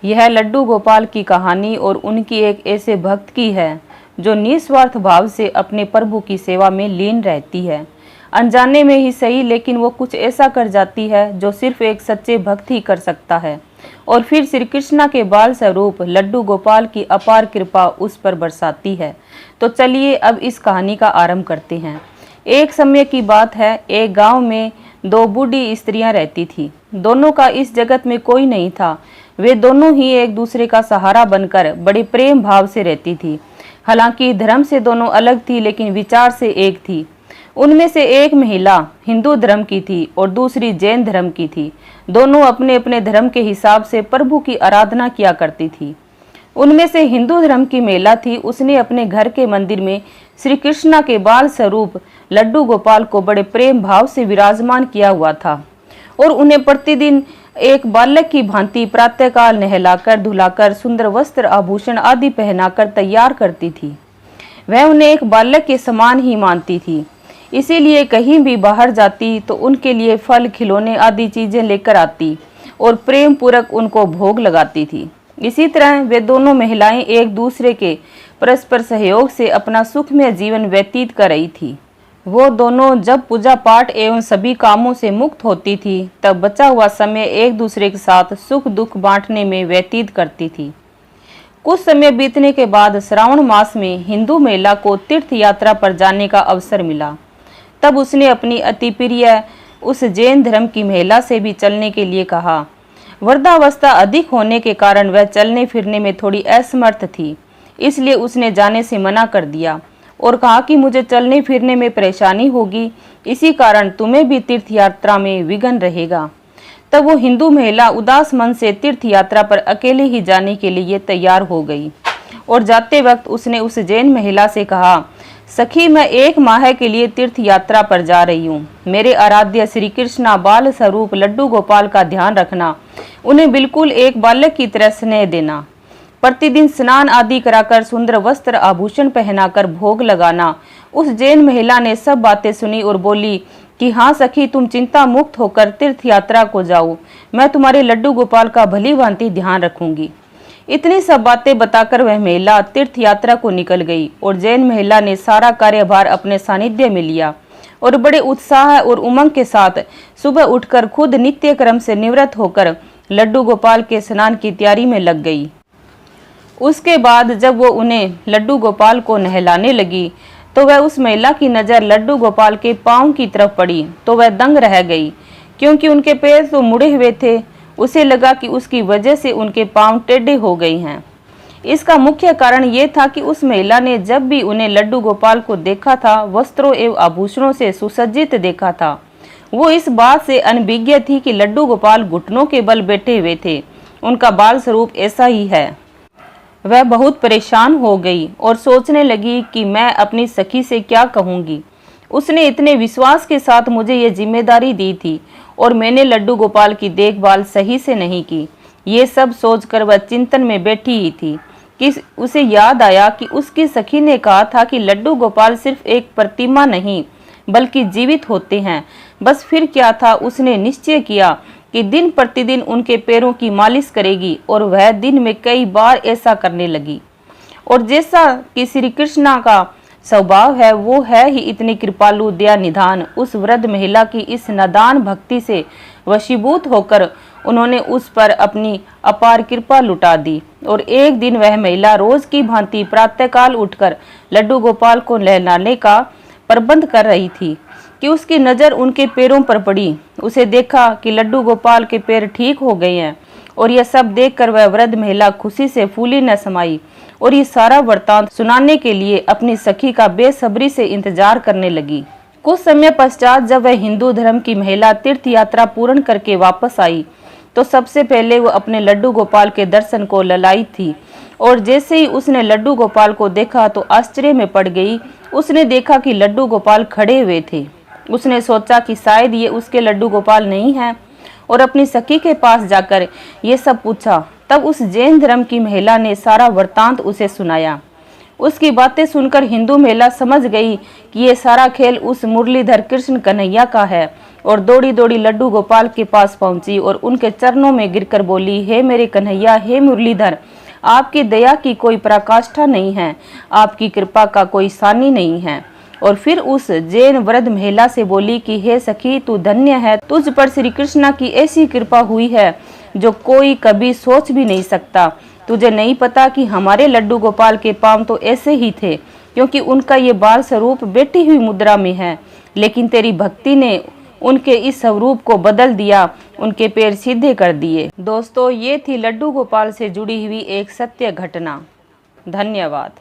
यह लड्डू गोपाल की कहानी और उनकी एक ऐसे भक्त की है जो निस्वार्थ भाव से अपने प्रभु की सेवा में लीन रहती है। अनजाने में ही सही, लेकिन वो कुछ ऐसा कर जाती है जो सिर्फ एक सच्चे भक्त ही कर सकता है। और फिर श्री कृष्णा के बाल स्वरूप लड्डू गोपाल की अपार कृपा उस पर बरसाती है। तो चलिए अब इस कहानी का आरंभ करते हैं। एक समय की बात है, एक गांव में दो बूढ़ी स्त्रियां रहती थी। दोनों का इस जगत में कोई नहीं था। वे दोनों ही एक दूसरे का सहारा बनकर बड़े प्रेम भाव से रहती थी। हालांकि धर्म से दोनों अलग थी, लेकिन विचार से एक थी। उनमें से एक महिला हिंदू धर्म की थी और दूसरी जैन धर्म की थी। दोनों अपने अपने धर्म के हिसाब से प्रभु की आराधना किया करती थी। उनमें से हिंदू धर्म की महिला थी, उसने अपने घर के मंदिर में श्री कृष्णा के बाल स्वरूप लड्डू गोपाल को बड़े प्रेम भाव से विराजमान किया हुआ था और उन्हें प्रतिदिन एक बालक की भांति प्रातःकाल नहलाकर धुलाकर सुंदर वस्त्र आभूषण आदि पहनाकर तैयार करती थी। वह उन्हें एक बालक के समान ही मानती थी, इसीलिए कहीं भी बाहर जाती तो उनके लिए फल खिलौने आदि चीजें लेकर आती और प्रेम पूर्वक उनको भोग लगाती थी। इसी तरह वे दोनों महिलाएं एक दूसरे के परस्पर सहयोग से अपना सुखमय जीवन व्यतीत कर रही थी। वो दोनों जब पूजा पाठ एवं सभी कामों से मुक्त होती थी, तब बचा हुआ समय एक दूसरे के साथ सुख दुख बांटने में व्यतीत करती थी। कुछ समय बीतने के बाद श्रावण मास में हिंदू महिला को तीर्थ यात्रा पर जाने का अवसर मिला। तब उसने अपनी अति प्रिय उस जैन धर्म की महिला से भी चलने के लिए कहा। वृद्धावस्था अधिक होने के कारण वह चलने फिरने में थोड़ी असमर्थ थी, इसलिए उसने जाने से मना कर दिया और कहा कि मुझे चलने फिरने में परेशानी होगी, इसी कारण तुम्हें भी तीर्थ यात्रा में विघ्न रहेगा। तब वो हिंदू महिला उदास मन से तीर्थ यात्रा पर अकेले ही जाने के लिए तैयार हो गई और जाते वक्त उसने उस जैन महिला से कहा, सखी, मैं 1 माह के लिए तीर्थ यात्रा पर जा रही हूँ। मेरे आराध्य श्री कृष्णा बाल स्वरूप लड्डू गोपाल का ध्यान रखना, उन्हें बिल्कुल एक बालक की तरह स्नेह देना, प्रतिदिन स्नान आदि कराकर सुंदर वस्त्र आभूषण पहनाकर भोग लगाना। उस जैन महिला ने सब बातें सुनी और बोली कि हाँ सखी, तुम चिंता मुक्त होकर तीर्थ यात्रा को जाओ, मैं तुम्हारे लड्डू गोपाल का भली भांति ध्यान रखूंगी। इतनी सब बातें बताकर वह महिला तीर्थ यात्रा को निकल गई और जैन महिला ने सारा कार्यभार अपने सानिध्य में लिया और बड़े उत्साह और उमंग के साथ सुबह उठकर खुद नित्य क्रम से निवृत्त होकर लड्डू गोपाल के स्नान की तैयारी में लग गई। उसके बाद जब वो उन्हें लड्डू गोपाल को नहलाने लगी तो वह उस महिला की नज़र लड्डू गोपाल के पांव की तरफ पड़ी तो वह दंग रह गई, क्योंकि उनके पैर तो मुड़े हुए थे। उसे लगा कि उसकी वजह से उनके पांव टेढ़े हो गए हैं। इसका मुख्य कारण ये था कि उस महिला ने जब भी उन्हें लड्डू गोपाल को देखा था, वस्त्रों एवं आभूषणों से सुसज्जित देखा था। वो इस बात से अनभिज्ञ थी कि लड्डू गोपाल घुटनों के बल बैठे हुए थे। उनका बाल स्वरूप ऐसा ही है। वह बहुत परेशान हो गई और सोचने लगी कि मैं अपनी सखी से क्या कहूँगी। उसने इतने विश्वास के साथ मुझे ये जिम्मेदारी दी थी और मैंने लड्डू गोपाल की देखभाल सही से नहीं की। ये सब सोचकर वह चिंतन में बैठी ही थी कि उसे याद आया कि उसकी सखी ने कहा था कि लड्डू गोपाल सिर्फ एक प्रतिमा नहीं बल्कि जीवित होते हैं। बस फिर क्या था, उसने निश्चय किया कि दिन प्रतिदिन उनके पैरों की मालिश करेगी और वह दिन में कई बार ऐसा करने लगी। और जैसा कि श्री कृष्णा का स्वभाव है, वो है ही इतनी कृपालु दया निधान। उस वृद्ध महिला की इस नादान भक्ति से वशीभूत होकर उन्होंने उस पर अपनी अपार कृपा लुटा दी और एक दिन वह महिला रोज की भांति प्रातःकाल उठकर लड्डू गोपाल को नहलाने का प्रबंध कर रही थी कि उसकी नज़र उनके पैरों पर पड़ी। उसे देखा कि लड्डू गोपाल के पैर ठीक हो गए हैं और यह सब देखकर वह वृद्ध महिला खुशी से फूली न समाई और ये सारा वृत्तांत सुनाने के लिए अपनी सखी का बेसब्री से इंतजार करने लगी। कुछ समय पश्चात जब वह हिंदू धर्म की महिला तीर्थ यात्रा पूर्ण करके वापस आई तो सबसे पहले वो अपने लड्डू गोपाल के दर्शन को ललाई थी और जैसे ही उसने लड्डू गोपाल को देखा तो आश्चर्य में पड़ गई। उसने देखा कि लड्डू गोपाल खड़े हुए थे। उसने सोचा कि शायद ये उसके लड्डू गोपाल नहीं हैं और अपनी सखी के पास जाकर ये सब पूछा। तब उस जैन धर्म की महिला ने सारा वृत्तांत उसे सुनाया। उसकी बातें सुनकर हिंदू महिला समझ गई कि ये सारा खेल उस मुरलीधर कृष्ण कन्हैया का है और दौड़ी दौड़ी लड्डू गोपाल के पास पहुंची और उनके चरणों में गिरकर बोली, हे मेरे कन्हैया, हे मुरलीधर, आपकी दया की कोई पराकाष्ठा नहीं है, आपकी कृपा का कोई सानी नहीं है। और फिर उस जैन वृद्ध महिला से बोली कि हे सखी, तू धन्य है, तुझ पर श्री कृष्ण की ऐसी कृपा हुई है जो कोई कभी सोच भी नहीं सकता। तुझे नहीं पता कि हमारे लड्डू गोपाल के पांव तो ऐसे ही थे, क्योंकि उनका ये बाल स्वरूप बैठी हुई मुद्रा में है, लेकिन तेरी भक्ति ने उनके इस स्वरूप को बदल दिया, उनके पैर सीधे कर दिए। दोस्तों, ये थी लड्डू गोपाल से जुड़ी हुई एक सत्य घटना। धन्यवाद।